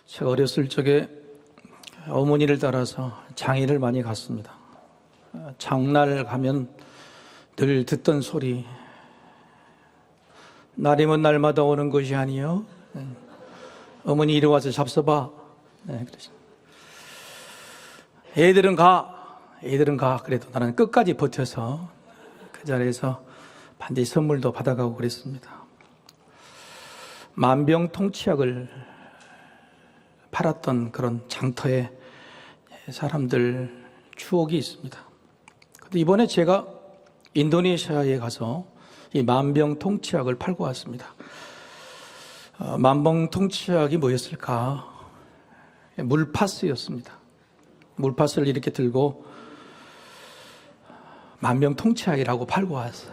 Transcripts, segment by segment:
제가 어렸을 적에 어머니를 따라서 장애를 많이 갔습니다. 장날 가면 늘 듣던 소리, 날이면 날마다 오는 것이 아니요. 어머니 이리 와서 잡숴봐. 애들은 가. 그래도 나는 끝까지 버텨서 그 자리에서 반드시 선물도 받아가고 그랬습니다. 만병통치약을 팔았던 그런 장터에 사람들 추억이 있습니다. 근데 이번에 제가 인도네시아에 가서 이 만병통치약을 팔고 왔습니다. 만병통치약이 뭐였을까? 물파스였습니다. 물파스를 이렇게 들고 만병통치약이라고 팔고 왔어요.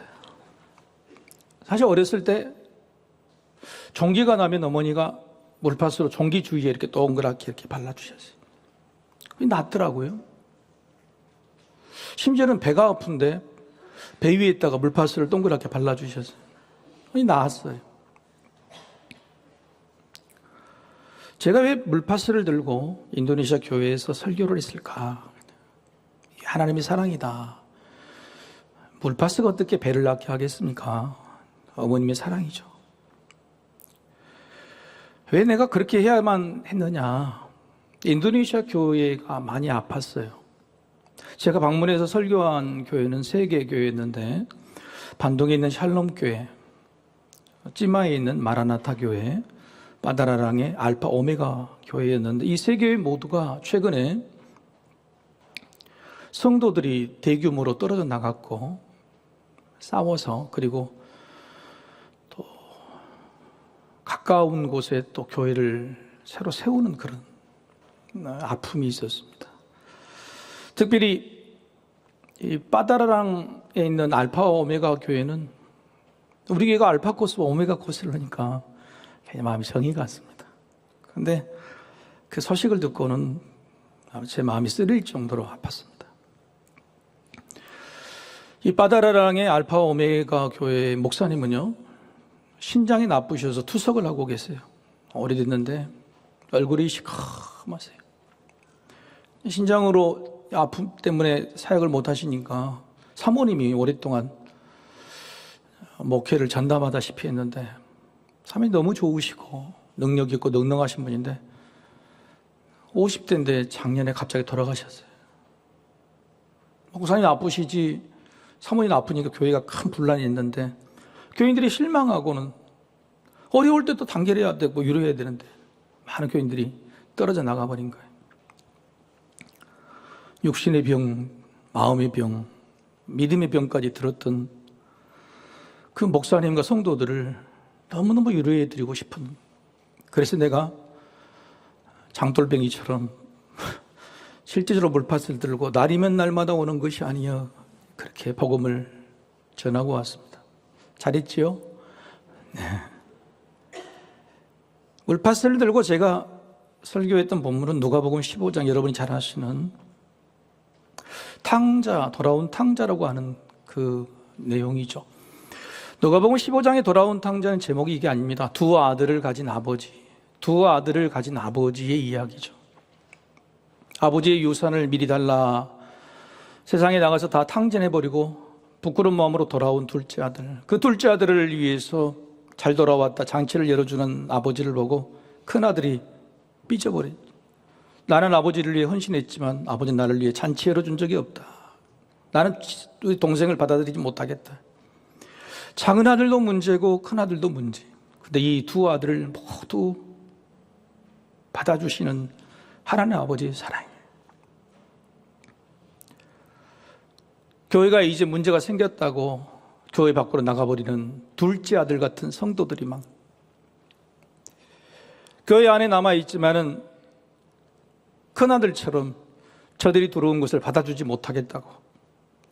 사실 어렸을 때 종기가 나면 어머니가 물파스로 종기 주위에 이렇게 동그랗게 이렇게 발라주셨어요. 낫더라고요. 심지어는 배가 아픈데 배 위에다가 물파스를 동그랗게 발라주셨어요. 나았어요. 제가 왜 물파스를 들고 인도네시아 교회에서 설교를 했을까? 하나님의 사랑이다. 물파스가 어떻게 배를 낫게 하겠습니까? 어머님의 사랑이죠. 왜 내가 그렇게 해야만 했느냐? 인도네시아 교회가 많이 아팠어요. 제가 방문해서 설교한 교회는 3개 교회였는데, 반동에 있는 샬롬 교회, 찌마에 있는 마라나타 교회, 바다라랑의 알파 오메가 교회였는데, 이 3교회 모두가 최근에 성도들이 대규모로 떨어져 나갔고 싸워서, 그리고 또 가까운 곳에 또 교회를 새로 세우는 그런 아픔이 있었습니다. 특별히 이 바다라랑에 있는 알파 오메가 교회는 우리 교회가 알파 코스와 오메가 코스를 하니까 마음이 정이 갔습니다. 그런데 그 소식을 듣고는 제 마음이 쓰릴 정도로 아팠습니다. 이 바다라랑의 알파 오메가 교회 목사님은요, 신장이 나쁘셔서 투석을 하고 계세요. 오래됐는데 얼굴이 시커멓어요. 신장으로 아픔 때문에 사역을 못 하시니까 사모님이 오랫동안 목회를 전담하다시피 했는데, 사모님이 너무 좋으시고 능력 있고 넉넉하신 분인데 50대인데 작년에 갑자기 돌아가셨어요. 목사님 아프시지, 사모님 아프니까 교회가 큰 분란이 있는데, 교인들이 실망하고는 어려울 때 또 단결해야 되고 위로해야 되는데 많은 교인들이 떨어져 나가버린 거예요. 육신의 병, 마음의 병, 믿음의 병까지 들었던 그 목사님과 성도들을 너무너무 위로해드리고 싶은, 그래서 내가 장돌뱅이처럼 실제적으로 물파스를 들고 날이면 날마다 오는 것이 아니여, 그렇게 복음을 전하고 왔습니다. 잘했지요? 네. 물파스를 들고 제가 설교했던 본문은 누가복음 15장, 여러분이 잘 아시는 탕자, 돌아온 탕자라고 하는 그 내용이죠. 누가복음 15장에 돌아온 탕자는 제목이 이게 아닙니다. 두 아들을 가진 아버지의 이야기죠. 아버지의 유산을 미리 달라 세상에 나가서 다 탕진해버리고 부끄러운 마음으로 돌아온 둘째 아들, 그 둘째 아들을 위해서 잘 돌아왔다 장치를 열어주는 아버지를 보고 큰아들이 삐져버린, 나는 아버지를 위해 헌신했지만 아버지는 나를 위해 잔치 열어준 적이 없다. 나는 우리 동생을 받아들이지 못하겠다. 작은 아들도 문제고 큰 아들도 문제. 근데 이 두 아들을 모두 받아주시는 하나님 아버지의 사랑이에요. 교회가 이제 문제가 생겼다고 교회 밖으로 나가버리는 둘째 아들 같은 성도들이 막 교회 안에 남아있지만은 큰아들처럼 저들이 들어온 것을 받아주지 못하겠다고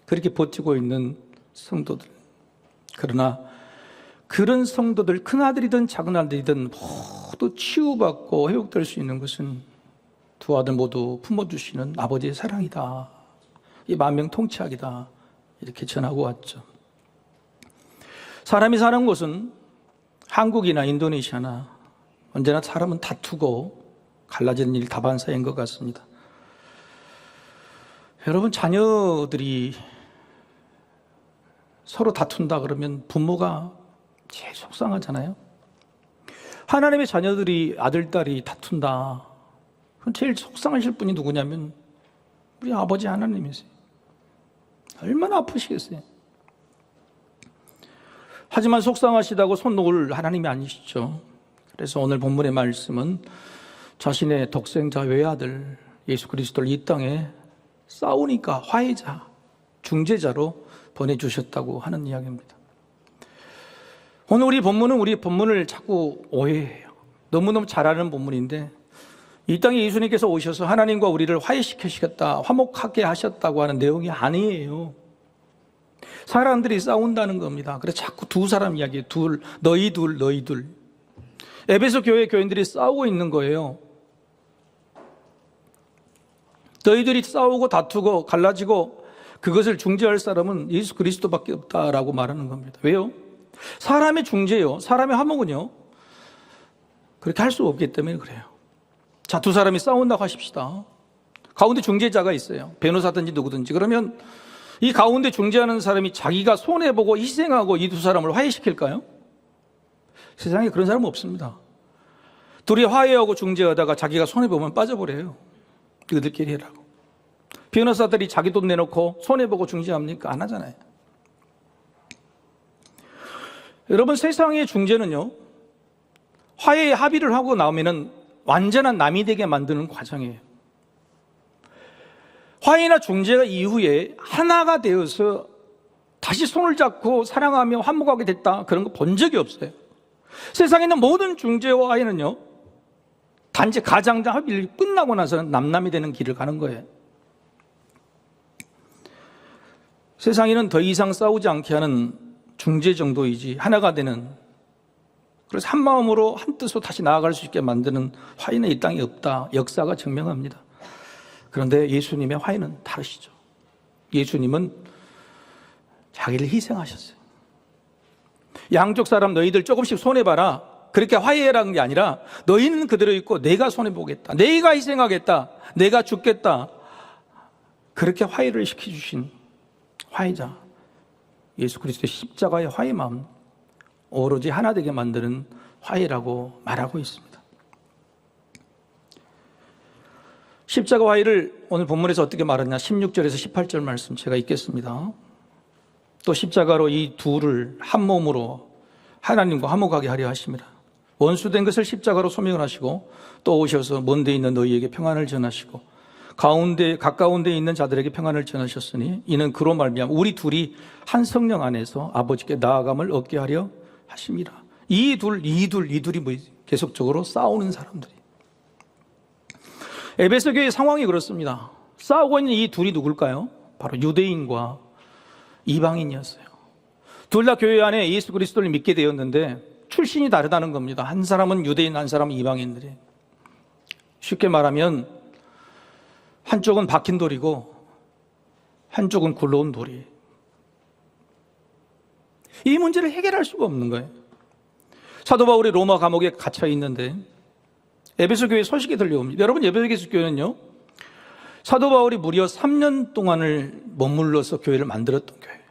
그렇게 버티고 있는 성도들. 그러나 그런 성도들, 큰아들이든 작은아들이든 모두 치유받고 회복될 수 있는 것은 두 아들 모두 품어주시는 아버지의 사랑이다. 이 만병통치약이다. 이렇게 전하고 왔죠. 사람이 사는 곳은 한국이나 인도네시아나 언제나 사람은 다투고 갈라지는 일이 다반사인 것 같습니다. 여러분, 자녀들이 서로 다툰다 그러면 부모가 제일 속상하잖아요. 하나님의 자녀들이 아들, 딸이 다툰다. 그럼 제일 속상하실 분이 누구냐면 우리 아버지 하나님이세요. 얼마나 아프시겠어요. 하지만 속상하시다고 손 놓을 하나님이 아니시죠. 그래서 오늘 본문의 말씀은 자신의 독생자 외아들 예수 그리스도를 이 땅에 싸우니까 화해자, 중재자로 보내주셨다고 하는 이야기입니다. 오늘 우리 본문을 자꾸 오해해요. 너무너무 잘 아는 본문인데 이 땅에 예수님께서 오셔서 하나님과 우리를 화해시키시겠다, 화목하게 하셨다고 하는 내용이 아니에요. 사람들이 싸운다는 겁니다. 그래서 자꾸 두 사람 이야기예요. 너희 둘. 에베소 교회 교인들이 싸우고 있는 거예요. 너희들이 싸우고 다투고 갈라지고 그것을 중재할 사람은 예수 그리스도밖에 없다라고 말하는 겁니다. 왜요? 사람의 중재요, 사람의 화목은요, 그렇게 할 수 없기 때문에 그래요. 자, 두 사람이 싸운다고 하십시다. 가운데 중재자가 있어요. 변호사든지 누구든지. 그러면 이 가운데 중재하는 사람이 자기가 손해보고 희생하고 이 두 사람을 화해시킬까요? 세상에 그런 사람은 없습니다. 둘이 화해하고 중재하다가 자기가 손해보면 빠져버려요. 너희들끼리 해라고. 변호사들이 자기 돈 내놓고 손해보고 중재합니까? 안 하잖아요. 여러분, 세상의 중재는요, 화해에 합의를 하고 나오면은 완전한 남이 되게 만드는 과정이에요. 화해나 중재가 이후에 하나가 되어서 다시 손을 잡고 사랑하며 화목하게 됐다, 그런 거 본 적이 없어요. 세상에 있는 모든 중재와 화해는요, 단지 가장자 합의를 끝나고 나서는 남남이 되는 길을 가는 거예요. 세상에는 더 이상 싸우지 않게 하는 중재 정도이지 하나가 되는, 그래서 한 마음으로 한 뜻으로 다시 나아갈 수 있게 만드는 화해는 이 땅에 없다. 역사가 증명합니다. 그런데 예수님의 화해는 다르시죠. 예수님은 자기를 희생하셨어요. 양쪽 사람 너희들 조금씩 손해봐라, 그렇게 화해라는 게 아니라 너희는 그대로 있고 내가 손해보겠다, 내가 희생하겠다, 내가 죽겠다, 그렇게 화해를 시켜주신 화해자 예수 그리스도의 십자가의 화해 마음, 오로지 하나 되게 만드는 화해라고 말하고 있습니다. 십자가 화해를 오늘 본문에서 어떻게 말하냐, 16절에서 18절 말씀 제가 읽겠습니다. 또 십자가로 이 둘을 한 몸으로 하나님과 화목하게 하려 하심이라. 원수된 것을 십자가로 소명을 하시고 또 오셔서 먼 데 있는 너희에게 평안을 전하시고 가까운 데 있는 자들에게 평안을 전하셨으니 이는 그로 말미암아 우리 둘이 한 성령 안에서 아버지께 나아감을 얻게 하려 하심이라. 이 둘이 뭐 계속적으로 싸우는 사람들이. 에베소 교회의 상황이 그렇습니다. 싸우고 있는 이 둘이 누굴까요? 바로 유대인과 이방인이었어요. 둘 다 교회 안에 예수 그리스도를 믿게 되었는데 출신이 다르다는 겁니다. 한 사람은 유대인, 한 사람은 이방인들이. 쉽게 말하면 한쪽은 박힌 돌이고 한쪽은 굴러온 돌이. 이 문제를 해결할 수가 없는 거예요. 사도 바울이 로마 감옥에 갇혀 있는데 에베소 교회 소식이 들려옵니다. 여러분, 에베소 교회는요, 사도 바울이 무려 3년 동안을 머물러서 교회를 만들었던 교회예요.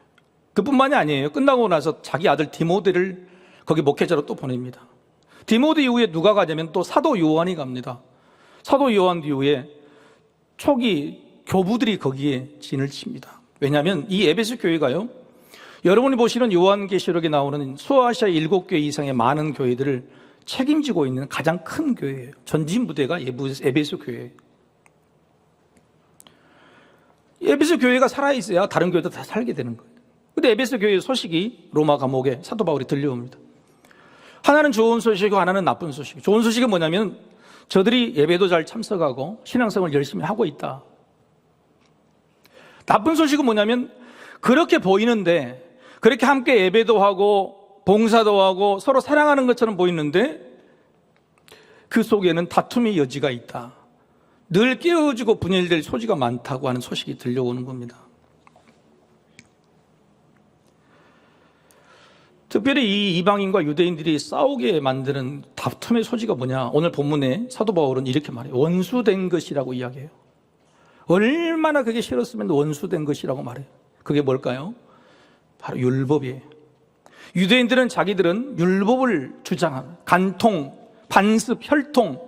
그뿐만이 아니에요. 끝나고 나서 자기 아들 디모데를 거기 목회자로 또 보냅니다. 디모데 이후에 누가 가냐면 또 사도 요한이 갑니다. 사도 요한 이후에 초기 교부들이 거기에 진을 칩니다. 왜냐하면 이 에베소 교회가요, 여러분이 보시는 요한계시록에 나오는 소아시아 7교회 이상의 많은 교회들을 책임지고 있는 가장 큰 교회예요. 전진 부대가 에베소 교회예요. 에베소 교회가 살아있어야 다른 교회도 다 살게 되는 거예요. 근데 에베소 교회의 소식이 로마 감옥에 사도 바울이 들려옵니다. 하나는 좋은 소식이고 하나는 나쁜 소식. 좋은 소식은 뭐냐면 저들이 예배도 잘 참석하고 신앙생활을 열심히 하고 있다. 나쁜 소식은 뭐냐면 그렇게 보이는데, 그렇게 함께 예배도 하고 봉사도 하고 서로 사랑하는 것처럼 보이는데 그 속에는 다툼의 여지가 있다. 늘 깨어지고 분열될 소지가 많다고 하는 소식이 들려오는 겁니다. 특별히 이 이방인과 유대인들이 싸우게 만드는 다툼의 소지가 뭐냐? 오늘 본문에 사도 바울은 이렇게 말해요. 원수된 것이라고 이야기해요. 얼마나 그게 싫었으면 원수된 것이라고 말해요. 그게 뭘까요? 바로 율법이에요. 유대인들은 자기들은 율법을 주장하는 간통, 반습, 혈통,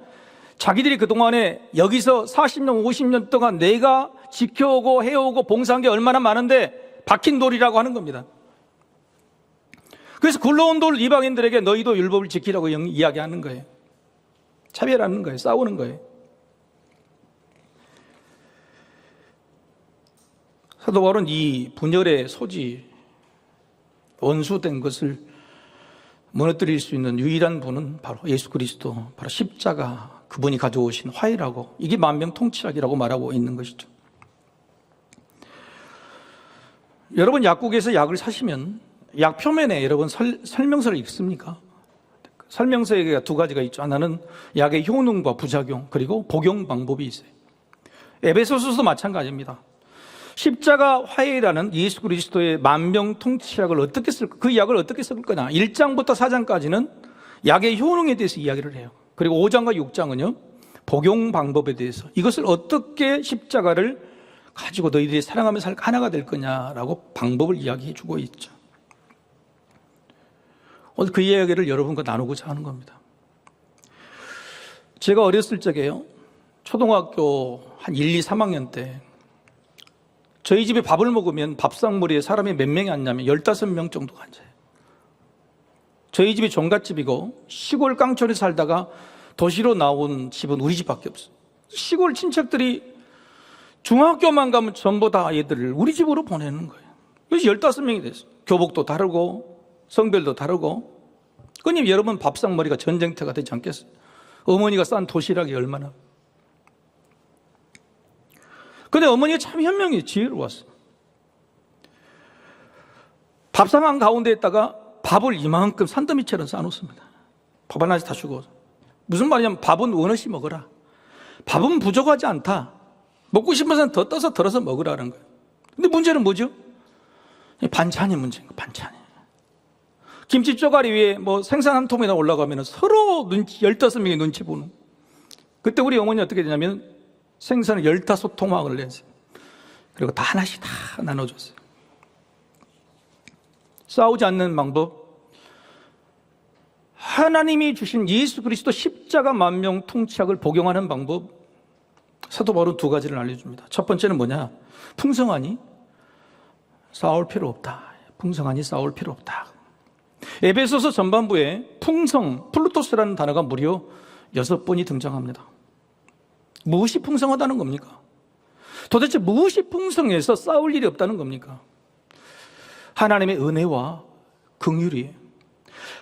자기들이 그동안에 여기서 40년, 50년 동안 내가 지켜오고 해오고 봉사한 게 얼마나 많은데 박힌 돌이라고 하는 겁니다. 그래서 굴러온 돌 이방인들에게 너희도 율법을 지키라고 이야기하는 거예요. 차별하는 거예요. 싸우는 거예요. 사도 바울은 이 분열의 소지, 원수된 것을 무너뜨릴 수 있는 유일한 분은 바로 예수 그리스도, 바로 십자가, 그분이 가져오신 화해라고, 이게 만병통치약이라고 말하고 있는 것이죠. 여러분 약국에서 약을 사시면 약 표면에 여러분 설명서를 읽습니까? 설명서에 두 가지가 있죠. 하나는 약의 효능과 부작용, 그리고 복용 방법이 있어요. 에베소서도 마찬가지입니다. 십자가 화해라는 예수 그리스도의 만병통치약을 어떻게 그 약을 어떻게 쓸 거냐. 1장부터 4장까지는 약의 효능에 대해서 이야기를 해요. 그리고 5장과 6장은요, 복용 방법에 대해서 이것을 어떻게 십자가를 가지고 너희들이 사랑하며 살 하나가 될 거냐라고 방법을 이야기해 주고 있죠. 오늘 그 이야기를 여러분과 나누고자 하는 겁니다. 제가 어렸을 적에요, 초등학교 한 1, 2, 3학년 때 저희 집에 밥을 먹으면 밥상머리에 사람이 몇 명이 앉냐면 15명 정도가 앉아요. 저희 집이 종갓집이고 시골 깡촌에 살다가 도시로 나온 집은 우리 집밖에 없어요. 시골 친척들이 중학교만 가면 전부 다 애들을 우리 집으로 보내는 거예요. 그래서 15명이 됐어요. 교복도 다르고 성별도 다르고. 그러니 여러분 밥상머리가 전쟁터가 되지 않겠어요? 어머니가 싼 도시락이 얼마나. 근데 어머니가 참 현명히 지혜로웠어요. 밥상 가운데에다가 밥을 이만큼 산더미처럼 싸놓습니다. 밥 하나씩 다 주고. 무슨 말이냐면 밥은 원없이 먹어라. 밥은 부족하지 않다. 먹고 싶어서는 더 떠서 덜어서 먹으라는 거예요. 근데 문제는 뭐죠? 반찬이 문제인 거예요. 반찬이. 김치 쪼가리 위에 뭐 생선 한 통이나 올라가면 서로 15명이 눈치 보는. 그때 우리 어머니 어떻게 되냐면 생선을 15토막을 냈어요. 그리고 다 하나씩 다 나눠줬어요. 싸우지 않는 방법. 하나님이 주신 예수 그리스도 십자가 만병통치약을 복용하는 방법. 사도 바울은 두 가지를 알려줍니다. 첫 번째는 뭐냐? 풍성하니 싸울 필요 없다. 풍성하니 싸울 필요 없다. 에베소서 전반부에 풍성, 플루토스라는 단어가 무려 6번이 등장합니다. 무엇이 풍성하다는 겁니까? 도대체 무엇이 풍성해서 싸울 일이 없다는 겁니까? 하나님의 은혜와 긍휼이에요.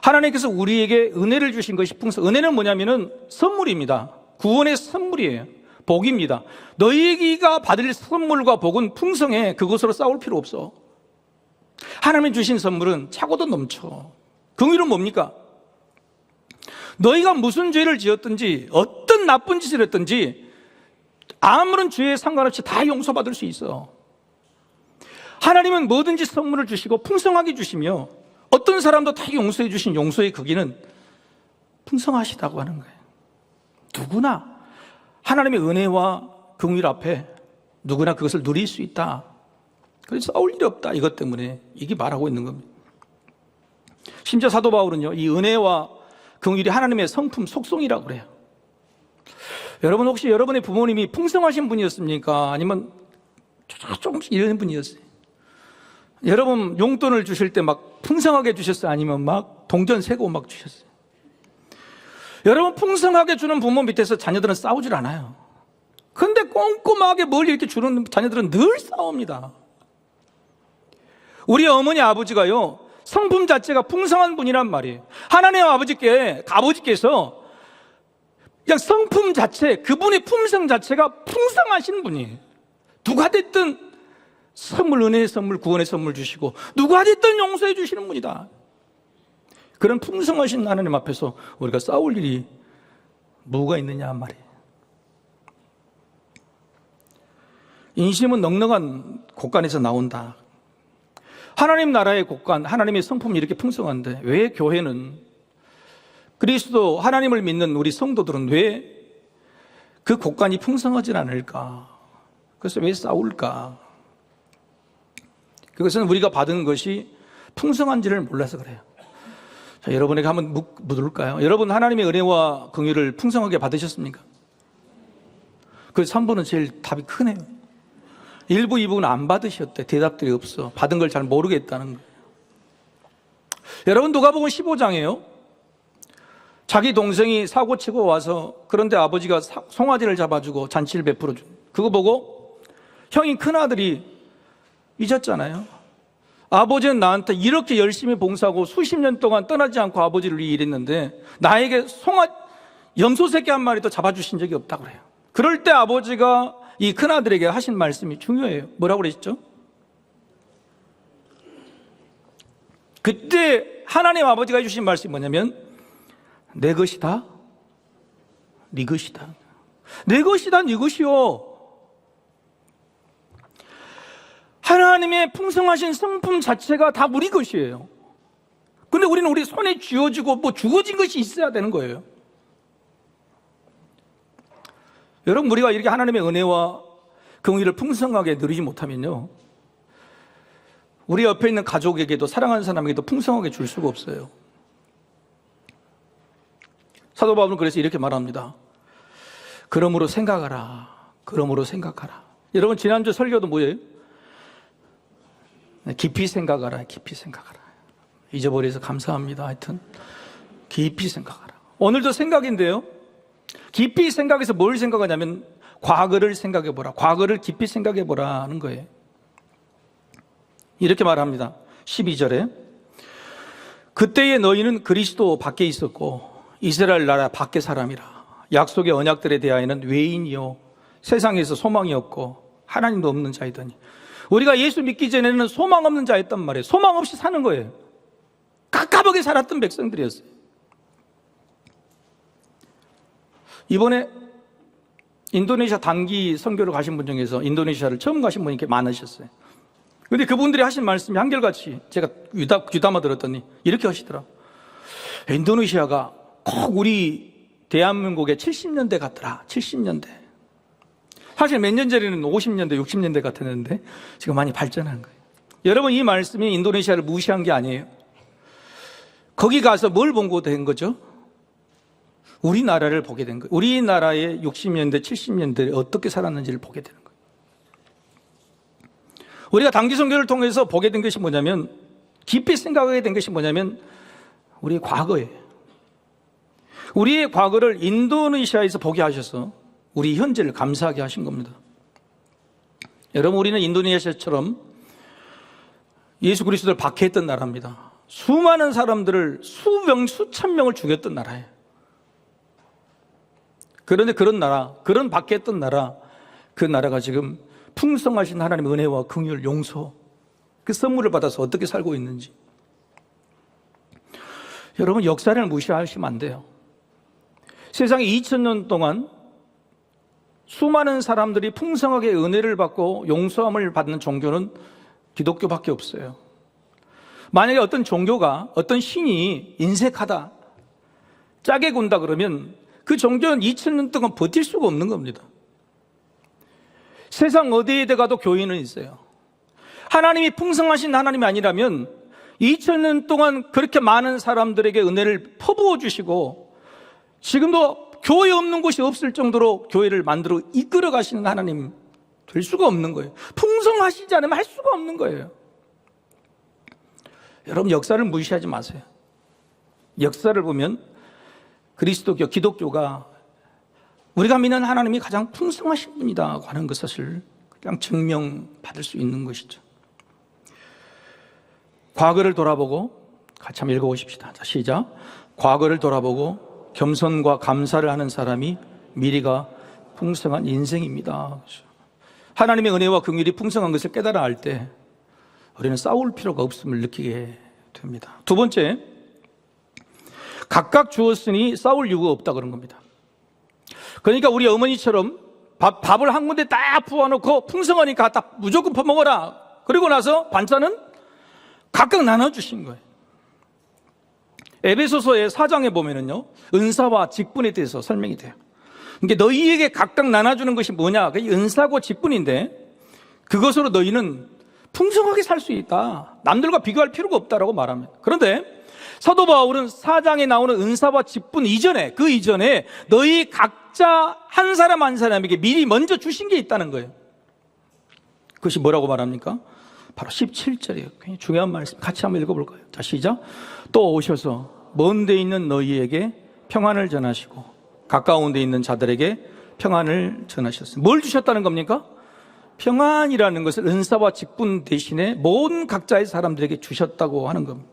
하나님께서 우리에게 은혜를 주신 것이 풍성. 은혜는 뭐냐면은 선물입니다. 구원의 선물이에요. 복입니다. 너희가 받을 선물과 복은 풍성해. 그것으로 싸울 필요 없어. 하나님이 주신 선물은 차고도 넘쳐. 긍휼은 뭡니까? 너희가 무슨 죄를 지었든지 어떤 나쁜 짓을 했든지 아무런 죄에 상관없이 다 용서받을 수 있어. 하나님은 뭐든지 선물을 주시고 풍성하게 주시며 어떤 사람도 다 용서해 주신 용서의 크기는 풍성하시다고 하는 거예요. 누구나 하나님의 은혜와 긍휼 앞에 누구나 그것을 누릴 수 있다. 그래서 싸울 일이 없다. 이것 때문에 이게 말하고 있는 겁니다. 심지어 사도 바울은요, 이 은혜와 긍휼이 하나님의 성품 속성이라고 그래요. 여러분 혹시 여러분의 부모님이 풍성하신 분이었습니까? 아니면 조금씩 이런 분이었어요? 여러분 용돈을 주실 때 막 풍성하게 주셨어요? 아니면 막 동전 세고 막 주셨어요? 여러분 풍성하게 주는 부모 밑에서 자녀들은 싸우질 않아요. 근데 꼼꼼하게 뭘 이렇게 주는 자녀들은 늘 싸웁니다. 우리 어머니 아버지가요, 성품 자체가 풍성한 분이란 말이에요. 하나님 아버지께서 그냥 성품 자체, 그분의 품성 자체가 풍성하신 분이에요. 누가 됐든 선물, 은혜의 선물, 구원의 선물 주시고 누가 됐든 용서해 주시는 분이다. 그런 풍성하신 하나님 앞에서 우리가 싸울 일이 뭐가 있느냐 말이에요. 인심은 넉넉한 곳간에서 나온다. 하나님 나라의 곳간, 하나님의 성품이 이렇게 풍성한데 왜 교회는, 그리스도 하나님을 믿는 우리 성도들은 왜 그 곳간이 풍성하진 않을까? 그래서 왜 싸울까? 그것은 우리가 받은 것이 풍성한지를 몰라서 그래요. 자, 여러분에게 한번 묻을까요? 여러분 하나님의 은혜와 긍휼을 풍성하게 받으셨습니까? 그 3번은 제일 답이 크네요. 1부, 2부는 안 받으셨대. 대답들이 없어. 받은 걸 잘 모르겠다는 거예요. 여러분 누가복음 15장이에요. 자기 동생이 사고치고 와서, 그런데 아버지가 송아지를 잡아주고 잔치를 베풀어준, 그거 보고 형인 큰아들이 잊었잖아요. 아버지는 나한테 이렇게 열심히 봉사하고 수십 년 동안 떠나지 않고 아버지를 위해 일했는데 나에게 염소 새끼 한 마리도 잡아주신 적이 없다고 그래요. 그럴 때 아버지가 이 큰아들에게 하신 말씀이 중요해요. 뭐라고 그랬죠? 그때 하나님 아버지가 해주신 말씀이 뭐냐면, 내 것이다, 네 것이다. 내 것이다, 네 것이요. 하나님의 풍성하신 성품 자체가 다 우리 것이에요. 근데 우리는 우리 손에 쥐어지고 뭐 주어진 것이 있어야 되는 거예요. 여러분, 우리가 이렇게 하나님의 은혜와 긍휼을 풍성하게 누리지 못하면요, 우리 옆에 있는 가족에게도, 사랑하는 사람에게도 풍성하게 줄 수가 없어요. 사도 바울은 그래서 이렇게 말합니다. 그러므로 생각하라. 그러므로 생각하라. 여러분, 지난주 설교도 뭐예요? 깊이 생각하라. 깊이 생각하라. 잊어버려서 감사합니다. 하여튼 깊이 생각하라. 오늘도 생각인데요, 깊이 생각해서 뭘 생각하냐면 과거를 생각해보라. 과거를 깊이 생각해보라 하는 거예요. 이렇게 말합니다. 12절에 그때의 너희는 그리스도 밖에 있었고 이스라엘 나라 밖의 사람이라. 약속의 언약들에 대하여는 외인이요 세상에서 소망이 없고 하나님도 없는 자이더니. 우리가 예수 믿기 전에는 소망 없는 자였단 말이에요. 소망 없이 사는 거예요. 깝깝하게 살았던 백성들이었어요. 이번에 인도네시아 단기 선교를 가신 분 중에서 인도네시아를 처음 가신 분이 이렇게 많으셨어요. 근데 그분들이 하신 말씀이 한결같이 제가 귀담아 들었더니 이렇게 하시더라. 인도네시아가 꼭 우리 대한민국의 70년대 같더라. 70년대. 사실 몇 년 전에는 50년대, 60년대 같았는데 지금 많이 발전한 거예요. 여러분, 이 말씀이 인도네시아를 무시한 게 아니에요. 거기 가서 뭘 보고 된 거죠? 우리나라를 보게 된 거예요. 우리나라의 60년대, 70년대에 어떻게 살았는지를 보게 되는 거예요. 우리가 단기 선교를 통해서 보게 된 것이 뭐냐면, 깊이 생각하게 된 것이 뭐냐면 우리의 과거예요. 우리의 과거를 인도네시아에서 보게 하셔서 우리 현재를 감사하게 하신 겁니다. 여러분, 우리는 인도네시아처럼 예수 그리스도를 박해했던 나라입니다. 수많은 사람들을 수천 명을 죽였던 나라예요. 그런데 그런 나라, 그런 박해했던 나라, 그 나라가 지금 풍성하신 하나님의 은혜와 긍휼, 용서, 그 선물을 받아서 어떻게 살고 있는지. 여러분, 역사를 무시하시면 안 돼요. 세상에 2000년 동안 수많은 사람들이 풍성하게 은혜를 받고 용서함을 받는 종교는 기독교밖에 없어요. 만약에 어떤 종교가, 어떤 신이 인색하다, 짜게 군다 그러면 그 종교는 2000년 동안 버틸 수가 없는 겁니다. 세상 어디에 가도 교인은 있어요. 하나님이 풍성하신 하나님이 아니라면 2000년 동안 그렇게 많은 사람들에게 은혜를 퍼부어 주시고 지금도 교회 없는 곳이 없을 정도로 교회를 만들어 이끌어 가시는 하나님 될 수가 없는 거예요. 풍성하시지 않으면 할 수가 없는 거예요. 여러분, 역사를 무시하지 마세요. 역사를 보면 그리스도교, 기독교가 우리가 믿는 하나님이 가장 풍성하신 분이다 하는 것을 그냥 증명받을 수 있는 것이죠. 과거를 돌아보고 같이 한번 읽어보십시다. 자, 시작. 과거를 돌아보고 겸손과 감사를 하는 사람이 미래가 풍성한 인생입니다. 하나님의 은혜와 긍휼이 풍성한 것을 깨달아 알 때 우리는 싸울 필요가 없음을 느끼게 됩니다. 두 번째, 각각 주었으니 싸울 이유가 없다 그런 겁니다. 그러니까 우리 어머니처럼 밥을 한 군데 딱 부어놓고 풍성하니까 딱 무조건 퍼먹어라. 그리고 나서 반찬은 각각 나눠주신 거예요. 에베소서의 4장에 보면은요, 은사와 직분에 대해서 설명이 돼요. 그러니까 너희에게 각각 나눠주는 것이 뭐냐? 그게 은사고 직분인데, 그것으로 너희는 풍성하게 살 수 있다. 남들과 비교할 필요가 없다라고 말합니다. 그런데 사도 바울은 4장에 나오는 은사와 직분 이전에, 그 이전에 너희 각자 한 사람 한 사람에게 미리 먼저 주신 게 있다는 거예요. 그것이 뭐라고 말합니까? 바로 17절이에요. 굉장히 중요한 말씀. 같이 한번 읽어볼까요? 자, 시작. 또 오셔서 먼 데 있는 너희에게 평안을 전하시고 가까운 데 있는 자들에게 평안을 전하셨어요. 뭘 주셨다는 겁니까? 평안이라는 것을 은사와 직분 대신에 모든 각자의 사람들에게 주셨다고 하는 겁니다.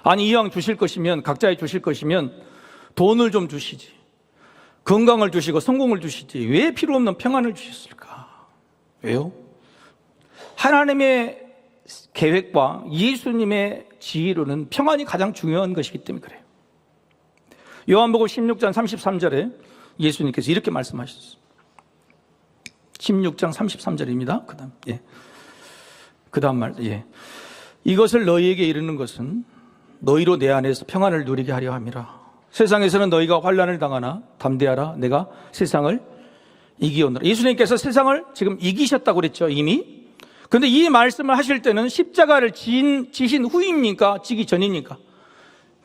아니, 이왕 주실 것이면, 각자에 주실 것이면 돈을 좀 주시지, 건강을 주시고 성공을 주시지, 왜 필요 없는 평안을 주셨을까? 왜요? 하나님의 계획과 예수님의 지혜로는 평안이 가장 중요한 것이기 때문에 그래요. 요한복음 16장 33절에 예수님께서 이렇게 말씀하셨어요. 16장 33절입니다. 그 다음 말, 이것을 너희에게 이르는 것은 너희로 내 안에서 평안을 누리게 하려 함이라. 세상에서는 너희가 환난을 당하나 담대하라. 내가 세상을 이기었노라. 예수님께서 세상을 지금 이기셨다고 그랬죠, 이미. 그런데 이 말씀을 하실 때는 십자가를 지신 후입니까? 지기 전입니까?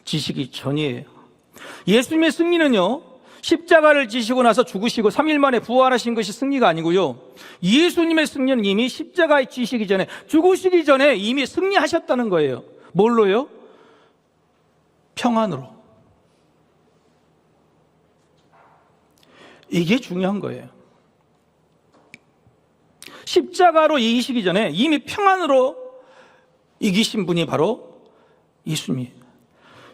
지시기 전이에요. 예수님의 승리는요, 십자가를 지시고 나서 죽으시고 3일 만에 부활하신 것이 승리가 아니고요, 예수님의 승리는 이미 십자가에 지시기 전에, 죽으시기 전에 이미 승리하셨다는 거예요. 뭘로요? 평안으로. 이게 중요한 거예요. 십자가로 이기시기 전에 이미 평안으로 이기신 분이 바로 예수님이에요.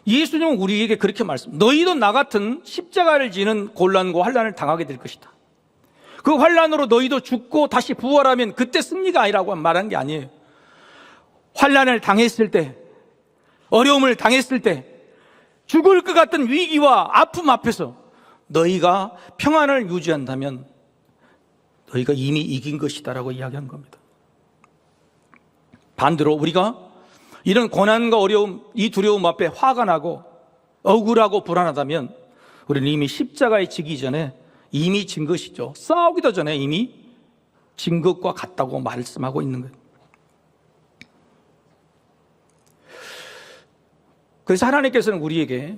예수님은 우리에게 그렇게 너희도 나 같은 십자가를 지는 곤란과 환난을 당하게 될 것이다. 그 환난으로 너희도 죽고 다시 부활하면 그때 승리가 아니라고 말한 게 아니에요. 환난을 당했을 때, 어려움을 당했을 때, 죽을 것 같은 위기와 아픔 앞에서 너희가 평안을 유지한다면 너희가 이미 이긴 것이다라고 이야기한 겁니다. 반대로 우리가 이런 고난과 어려움, 이 두려움 앞에 화가 나고 억울하고 불안하다면 우리는 이미 십자가에 지기 전에 이미 진 것이죠. 싸우기도 전에 이미 진 것과 같다고 말씀하고 있는 거예요. 그래서 하나님께서는 우리에게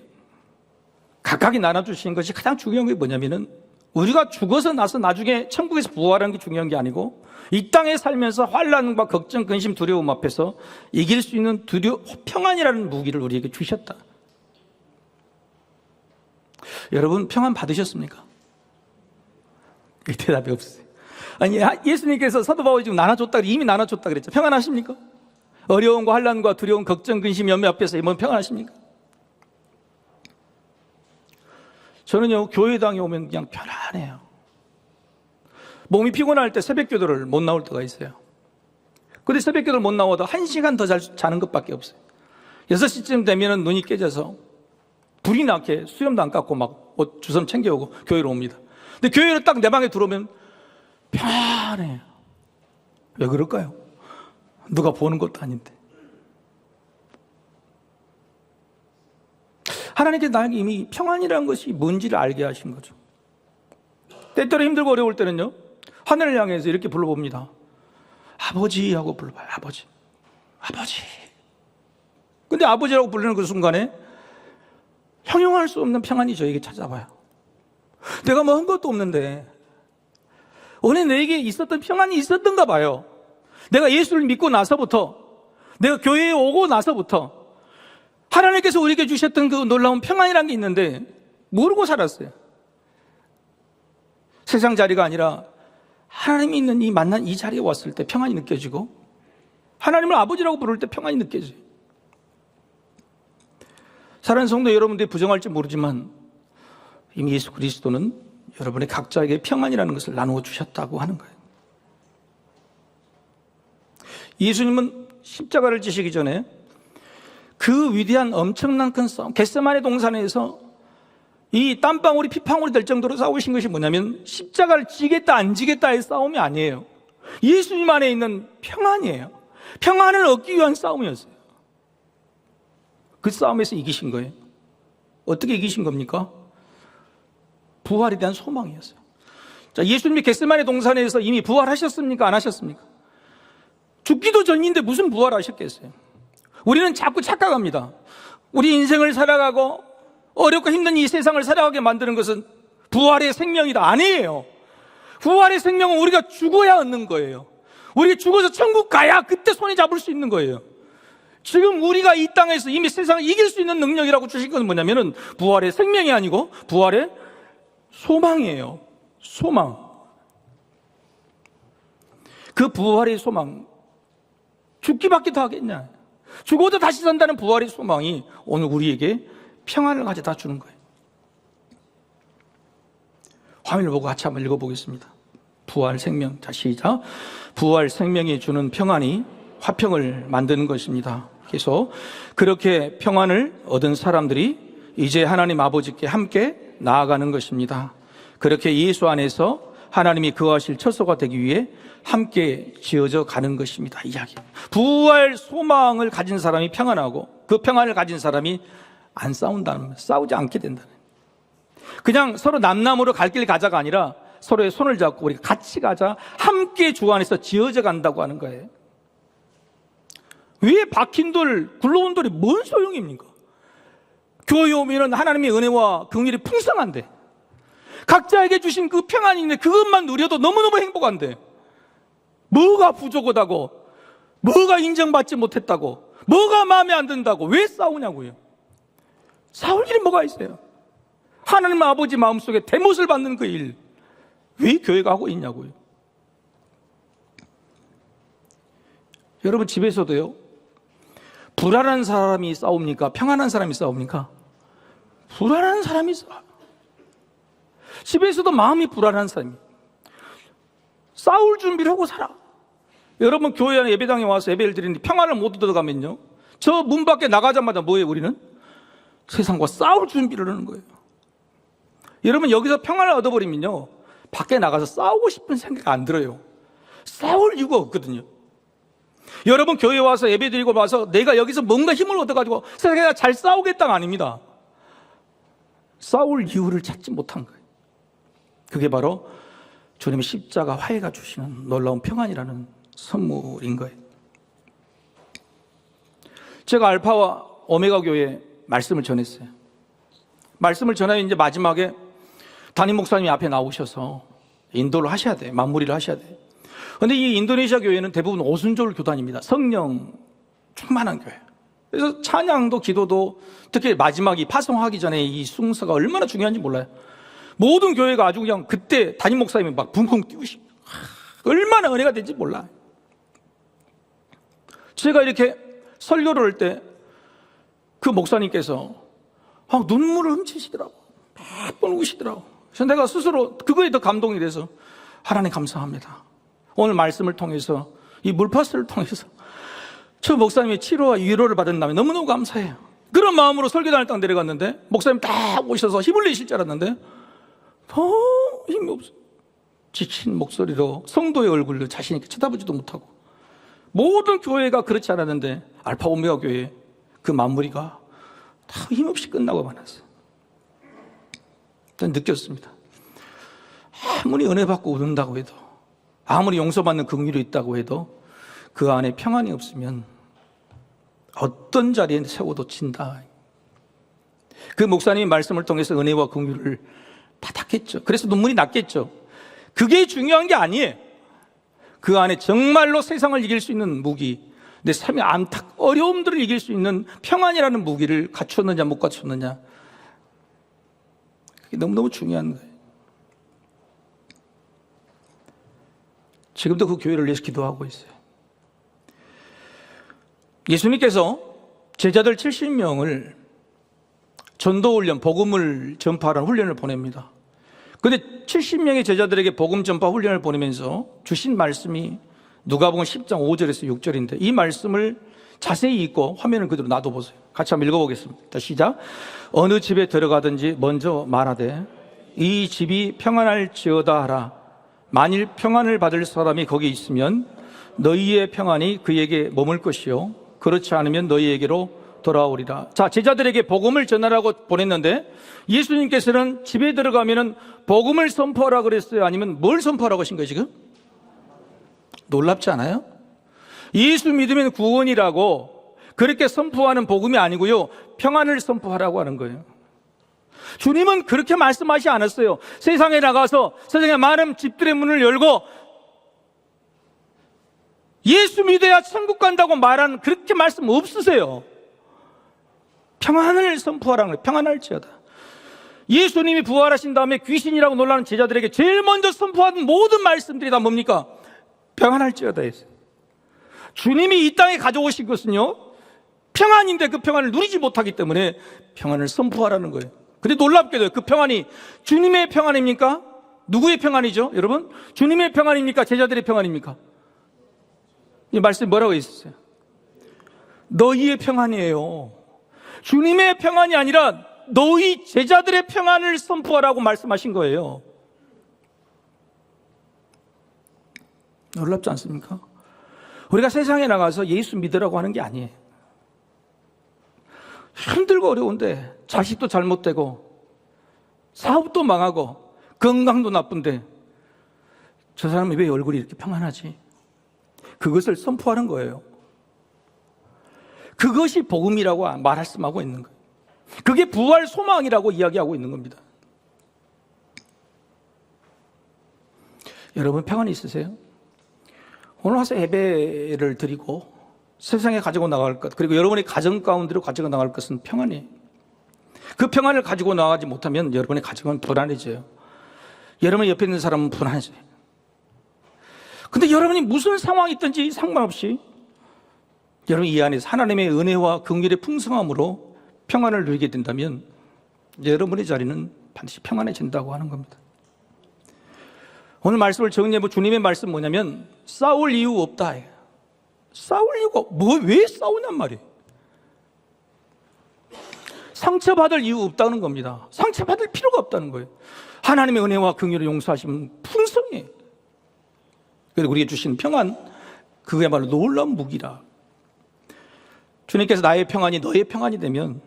각각이 나눠주신 것이 가장 중요한 게 뭐냐면은, 우리가 죽어서 나서 나중에 천국에서 부활하는 게 중요한 게 아니고, 이 땅에 살면서 환난과 걱정, 근심, 두려움 앞에서 이길 수 있는 평안이라는 무기를 우리에게 주셨다. 여러분, 평안 받으셨습니까? 대답이 없어요. 아니, 예수님께서 사도 바울이 지금 이미 나눠줬다 그랬죠. 평안하십니까? 어려움과 환난과 두려움, 걱정, 근심, 염려 앞에서 이번 평안하십니까? 저는요, 교회당에 오면 그냥 편안해요. 몸이 피곤할 때 새벽 기도를 못 나올 때가 있어요. 근데 새벽 기도를 못 나오다 1시간 더 자는 것밖에 없어요. 6시쯤 되면 눈이 깨져서 불이 나게 수염도 안 깎고 막 옷 주섬 챙겨오고 교회로 옵니다. 근데 교회로 딱 내 방에 들어오면 편해요. 왜 그럴까요? 누가 보는 것도 아닌데. 하나님께서 나에게 이미 평안이라는 것이 뭔지를 알게 하신 거죠. 때때로 힘들고 어려울 때는요, 하늘을 향해서 이렇게 불러봅니다. 아버지 하고 불러봐요. 아버지. 아버지. 근데 아버지라고 부르는 그 순간에 형용할 수 없는 평안이 저에게 찾아와요. 내가 뭐 한 것도 없는데 원래 내게 있었던 평안이 있었던가 봐요. 내가 예수를 믿고 나서부터, 내가 교회에 오고 나서부터 하나님께서 우리에게 주셨던 그 놀라운 평안이라는 게 있는데 모르고 살았어요. 세상 자리가 아니라 하나님이 있는 만난 이 자리에 왔을 때 평안이 느껴지고, 하나님을 아버지라고 부를 때 평안이 느껴져요. 사랑하는 성도 여러분들이 부정할지 모르지만 이미 예수 그리스도는 여러분의 각자에게 평안이라는 것을 나누어 주셨다고 하는 거예요. 예수님은 십자가를 지시기 전에 그 위대한 엄청난 큰 싸움, 겟세마네 동산에서 이 땀방울이 피방울이 될 정도로 싸우신 것이 뭐냐면, 십자가를 지겠다 안 지겠다의 싸움이 아니에요. 예수님 안에 있는 평안이에요. 평안을 얻기 위한 싸움이었어요. 그 싸움에서 이기신 거예요. 어떻게 이기신 겁니까? 부활에 대한 소망이었어요. 자, 예수님이 겟세마네 동산에서 이미 부활하셨습니까? 안 하셨습니까? 죽기도 전인데 무슨 부활하셨겠어요? 우리는 자꾸 착각합니다. 우리 인생을 살아가고 어렵고 힘든 이 세상을 살아가게 만드는 것은 부활의 생명이다. 아니에요. 부활의 생명은 우리가 죽어야 얻는 거예요. 우리가 죽어서 천국 가야 그때 손에 잡을 수 있는 거예요. 지금 우리가 이 땅에서 이미 세상을 이길 수 있는 능력이라고 주신 것은 뭐냐면은 부활의 생명이 아니고 부활의 소망이에요. 소망. 그 부활의 소망. 죽기밖에 더 하겠냐. 죽어도 다시 산다는 부활의 소망이 오늘 우리에게 평안을 가져다 주는 거예요. 화면을 보고 같이 한번 읽어보겠습니다. 부활 생명. 자, 시작. 부활 생명이 주는 평안이 화평을 만드는 것입니다. 그래서 그렇게 평안을 얻은 사람들이 이제 하나님 아버지께 함께 나아가는 것입니다. 그렇게 예수 안에서 하나님이 거하실 처소가 되기 위해 함께 지어져 가는 것입니다. 이야기. 부활 소망을 가진 사람이 평안하고 그 평안을 가진 사람이 안 싸운다는 거예요. 싸우지 않게 된다는 거예요. 그냥 서로 남남으로 갈 길 가자가 아니라 서로의 손을 잡고 우리 같이 가자, 함께 주 안에서 지어져 간다고 하는 거예요. 왜 박힌 돌, 굴러온 돌이 뭔 소용입니까? 교회 오면은 하나님의 은혜와 긍휼이 풍성한데, 각자에게 주신 그 평안이 있는데 그것만 누려도 너무너무 행복한데, 뭐가 부족하다고, 뭐가 인정받지 못했다고, 뭐가 마음에 안 든다고 왜 싸우냐고요. 싸울 일이 뭐가 있어요. 하나님 아버지 마음속에 대못을 받는 그 일, 왜 교회가 하고 있냐고요. 여러분 집에서도요, 불안한 사람이 싸웁니까? 평안한 사람이 싸웁니까? 불안한 사람이 싸워요. 집에서도 마음이 불안한 사람이 싸울 준비를 하고 살아. 여러분 교회 안에 예배당에 와서 예배를 드리는데 평안을 못 얻어가면요, 저 문 밖에 나가자마자 뭐예요? 우리는 세상과 싸울 준비를 하는 거예요. 여러분 여기서 평안을 얻어버리면요, 밖에 나가서 싸우고 싶은 생각 안 들어요. 싸울 이유가 없거든요. 여러분 교회 와서 예배 드리고 와서 내가 여기서 뭔가 힘을 얻어가지고 세상에 잘 싸우겠다가 아닙니다. 싸울 이유를 찾지 못한 거예요. 그게 바로 주님의 십자가 화해가 주시는 놀라운 평안이라는 선물인 거예요. 제가 알파와 오메가 교회에 말씀을 전했어요. 말씀을 전하여 이제 마지막에 담임 목사님이 앞에 나오셔서 인도를 하셔야 돼요. 마무리를 하셔야 돼요. 그런데 이 인도네시아 교회는 대부분 오순절 교단입니다. 성령 충만한 교회. 그래서 찬양도 기도도 특히 마지막이 파송하기 전에 이 순서가 얼마나 중요한지 몰라요. 모든 교회가 아주 그냥 그때 담임 목사님이 막 붕붕 뛰우시고 얼마나 은혜가 된지 몰라요. 제가 이렇게 설교를 할 때 그 목사님께서 눈물을 훔치시더라고. 몇 번 우시더라고. 그래서 내가 스스로 그거에 더 감동이 돼서 하나님 감사합니다. 오늘 말씀을 통해서 이 물파스를 통해서 저 목사님의 치료와 위로를 받은 다음에 너무너무 감사해요. 그런 마음으로 설교단을 딱 내려갔는데 목사님 딱 오셔서 힘을 내실 줄 알았는데 너무 힘이 없어요. 지친 목소리로 성도의 얼굴로 자신 있게 쳐다보지도 못하고, 모든 교회가 그렇지 않았는데 알파 오메가 교회 그 마무리가 다 힘없이 끝나고 말았어요. 저는 느꼈습니다. 아무리 은혜 받고 웃는다고 해도, 아무리 용서받는 긍휼이 있다고 해도 그 안에 평안이 없으면 어떤 자리에 세워도 진다. 그 목사님의 말씀을 통해서 은혜와 긍휼을 받았겠죠. 그래서 눈물이 났겠죠. 그게 중요한 게 아니에요. 그 안에 정말로 세상을 이길 수 있는 무기, 내 삶의 어려움들을 이길 수 있는 평안이라는 무기를 갖췄느냐 못 갖췄느냐, 그게 너무너무 중요한 거예요. 지금도 그 교회를 위해서 기도하고 있어요. 예수님께서 제자들 70명을 전도훈련, 복음을 전파하는 훈련을 보냅니다. 그런데 70명의 제자들에게 복음 전파 훈련을 보내면서 주신 말씀이 누가복음 10장 5절에서 6절인데, 이 말씀을 자세히 읽고 화면을 그대로 놔둬보세요. 같이 한번 읽어보겠습니다. 시작. 어느 집에 들어가든지 먼저 말하되 이 집이 평안할지어다 하라. 만일 평안을 받을 사람이 거기 있으면 너희의 평안이 그에게 머물 것이요 그렇지 않으면 너희에게로 돌아오리라. 자, 제자들에게 복음을 전하라고 보냈는데 예수님께서는 집에 들어가면은 복음을 선포하라 그랬어요? 아니면 뭘 선포하라고 하신 거예요, 지금? 놀랍지 않아요? 예수 믿으면 구원이라고 그렇게 선포하는 복음이 아니고요, 평안을 선포하라고 하는 거예요. 주님은 그렇게 말씀하지 않았어요. 세상에 나가서 세상에 많은 집들의 문을 열고 예수 믿어야 천국 간다고 말하는 그렇게 말씀 없으세요. 평안을 선포하라는 거예요. 평안할지어다. 예수님이 부활하신 다음에 귀신이라고 놀라는 제자들에게 제일 먼저 선포하는 모든 말씀들이 다 뭡니까? 평안할지어다 했어요. 주님이 이 땅에 가져오신 것은요, 평안인데 그 평안을 누리지 못하기 때문에 평안을 선포하라는 거예요. 근데 놀랍게도 그 평안이 주님의 평안입니까? 누구의 평안이죠, 여러분? 주님의 평안입니까? 제자들의 평안입니까? 이 말씀이 뭐라고 있었어요? 너희의 평안이에요. 주님의 평안이 아니라 너희 제자들의 평안을 선포하라고 말씀하신 거예요. 놀랍지 않습니까? 우리가 세상에 나가서 예수 믿으라고 하는 게 아니에요. 힘들고 어려운데 자식도 잘못되고 사업도 망하고 건강도 나쁜데 저 사람이 왜 얼굴이 이렇게 평안하지? 그것을 선포하는 거예요. 그것이 복음이라고 말씀하고 있는 거예요. 그게 부활 소망이라고 이야기하고 있는 겁니다. 여러분 평안이 있으세요? 오늘 와서 예배를 드리고 세상에 가지고 나갈 것, 그리고 여러분의 가정 가운데로 가지고 나갈 것은 평안이에요. 그 평안을 가지고 나가지 못하면 여러분의 가정은 불안해져요. 여러분 옆에 있는 사람은 불안해져요. 근데 여러분이 무슨 상황이 있든지 상관없이 여러분 이 안에서 하나님의 은혜와 긍휼의 풍성함으로 평안을 누리게 된다면 여러분의 자리는 반드시 평안해진다고 하는 겁니다. 오늘 말씀을 정리해보면 주님의 말씀 뭐냐면 싸울 이유 없다. 싸울 이유가 왜 싸우냔 말이에요. 상처받을 이유 없다는 겁니다. 상처받을 필요가 없다는 거예요. 하나님의 은혜와 긍휼을 용서하시면 풍성해. 그래서 우리에게 주신 평안, 그게야말로 놀라운 무기라. 주님께서 나의 평안이 너의 평안이 되면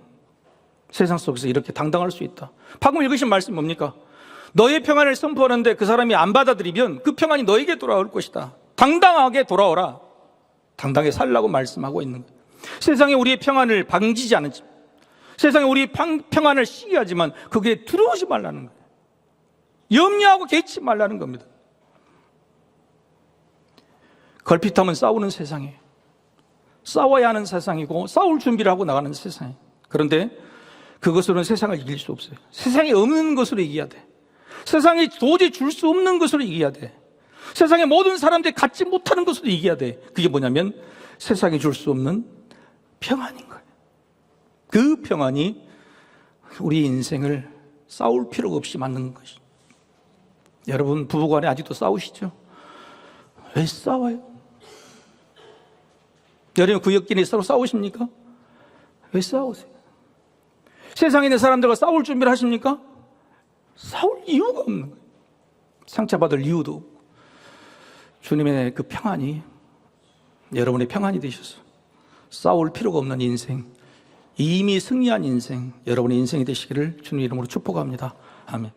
세상 속에서 이렇게 당당할 수 있다. 방금 읽으신 말씀 뭡니까? 너의 평안을 선포하는데 그 사람이 안 받아들이면 그 평안이 너에게 돌아올 것이다. 당당하게 돌아오라. 당당하게 살라고 말씀하고 있는 거예요. 세상에 우리의 평안을 방지지 않은지, 세상에 우리의 평안을 시기하지만 그게 두려워하지 말라는 거예요. 염려하고 개의치 말라는 겁니다. 걸핏하면 싸우는 세상이에요. 싸워야 하는 세상이고 싸울 준비를 하고 나가는 세상이에요. 그런데 그것으로는 세상을 이길 수 없어요. 세상에 없는 것으로 이겨야 돼. 세상에 도저히 줄 수 없는 것으로 이겨야 돼. 세상의 모든 사람들이 갖지 못하는 것으로 이겨야 돼. 그게 뭐냐면 세상에 줄 수 없는 평안인 거예요. 그 평안이 우리 인생을 싸울 필요가 없이 만드는 것이. 여러분 부부간에 아직도 싸우시죠? 왜 싸워요? 여러분 구역끼리 서로 싸우십니까? 왜 싸우세요? 세상에 있는 사람들과 싸울 준비를 하십니까? 싸울 이유가 없는 거예요. 상처받을 이유도 없고. 주님의 그 평안이 여러분의 평안이 되셔서 싸울 필요가 없는 인생, 이미 승리한 인생, 여러분의 인생이 되시기를 주님 이름으로 축복합니다. 아멘.